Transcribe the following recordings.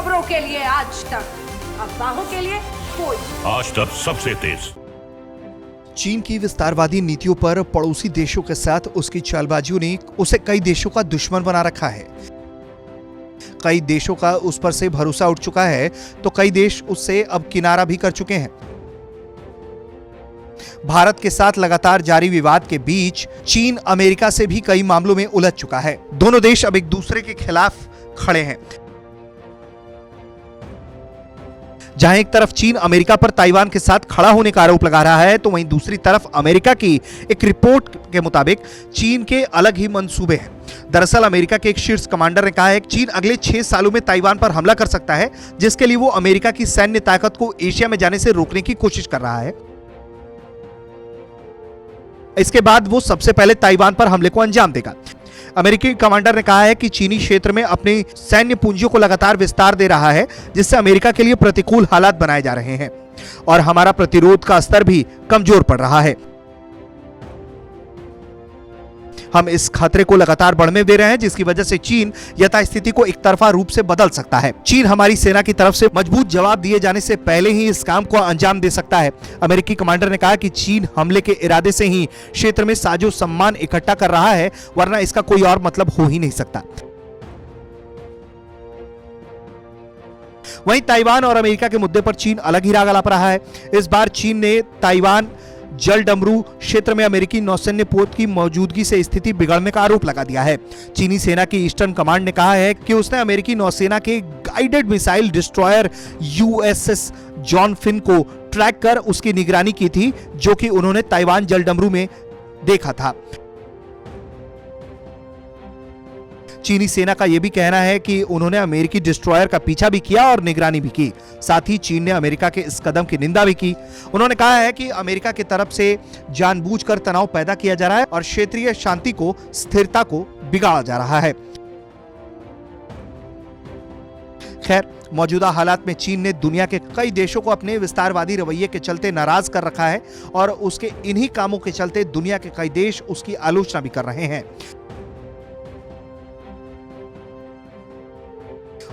खबरों के लिए आज तक, अफवाहों के लिए कोई। आज तक सबसे तेज। चीन की विस्तारवादी नीतियों पर पड़ोसी देशों के साथ उसकी चालबाजियों ने उसे कई देशों का दुश्मन बना रखा है। कई देशों का उस पर से भरोसा उठ चुका है, तो कई देश उससे अब किनारा भी कर चुके हैं। भारत के साथ लगातार जारी विवाद के बीच चीन अमेरिका से भी कई मामलों में उलझ चुका है। दोनों देश अब एक दूसरे के खिलाफ खड़े हैं। जहां एक तरफ चीन अमेरिका पर ताइवान के साथ खड़ा होने का आरोप लगा रहा है, तो वहीं दूसरी तरफ अमेरिका की एक रिपोर्ट के मुताबिक चीन के अलग ही मंसूबे हैं। दरअसल अमेरिका के एक शीर्ष कमांडर ने कहा है कि चीन अगले 6 सालों में ताइवान पर हमला कर सकता है, जिसके लिए वो अमेरिका की सैन्य ताकत को एशिया में जाने से रोकने की कोशिश कर रहा है। इसके बाद वो सबसे पहले ताइवान पर हमले को अंजाम देगा। अमेरिकी कमांडर ने कहा है कि चीनी क्षेत्र में अपनी सैन्य पूंजियों को लगातार विस्तार दे रहा है, जिससे अमेरिका के लिए प्रतिकूल हालात बनाए जा रहे हैं और हमारा प्रतिरोध का स्तर भी कमजोर पड़ रहा है। हम इस खतरे को लगातार बढ़ने दे रहे हैं, जिसकी वजह से चीन यथास्थिति को एक तरफा रूप से बदल सकता है। चीन हमारी सेना की तरफ से मजबूत जवाब दिए जाने से पहले ही इस काम को अंजाम दे सकता है। अमेरिकी कमांडर ने कहा कि चीन हमले के इरादे से ही क्षेत्र में साजो सम्मान इकट्ठा कर रहा है, वरना इसका कोई और मतलब हो ही नहीं सकता। वहीं ताइवान और अमेरिका के मुद्दे पर चीन अलग ही राग अलाप रहा है। इस बार चीन ने ताइवान जल डमरू क्षेत्र में अमेरिकी नौसैन्य पोत की मौजूदगी से स्थिति बिगड़ने का आरोप लगा दिया है। चीनी सेना की ईस्टर्न कमांड ने कहा है कि उसने अमेरिकी नौसेना के guided missile destroyer USS John Finn को ट्रैक कर उसकी निगरानी की थी, जो कि उन्होंने ताइवान जल डमरू में देखा था। चीनी सेना का यह भी कहना है कि उन्होंने अमेरिकी डिस्ट्रॉयर का पीछा भी किया और निगरानी भी की। साथ ही चीन ने अमेरिका के इस कदम की निंदा भी की। उन्होंने कहा है कि अमेरिका की तरफ से जानबूझकर तनाव पैदा किया जा रहा है और क्षेत्रीय शांति को, स्थिरता को बिगाड़ा जा रहा है। खैर, मौजूदा हालात में चीन ने दुनिया के कई देशों को अपने विस्तारवादी रवैये के चलते नाराज कर रखा है और उसके इन्हीं कामों के चलते दुनिया के कई देश उसकी आलोचना भी कर रहे हैं।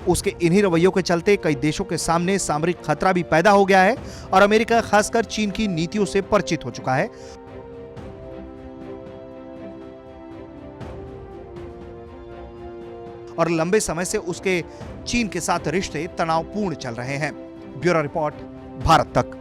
उसके इन्हीं रवैयों के चलते कई देशों के सामने सामरिक खतरा भी पैदा हो गया है और अमेरिका खासकर चीन की नीतियों से परिचित हो चुका है। और लंबे समय से उसके चीन के साथ रिश्ते तनावपूर्ण चल रहे हैं। ब्यूरो रिपोर्ट, भारत तक।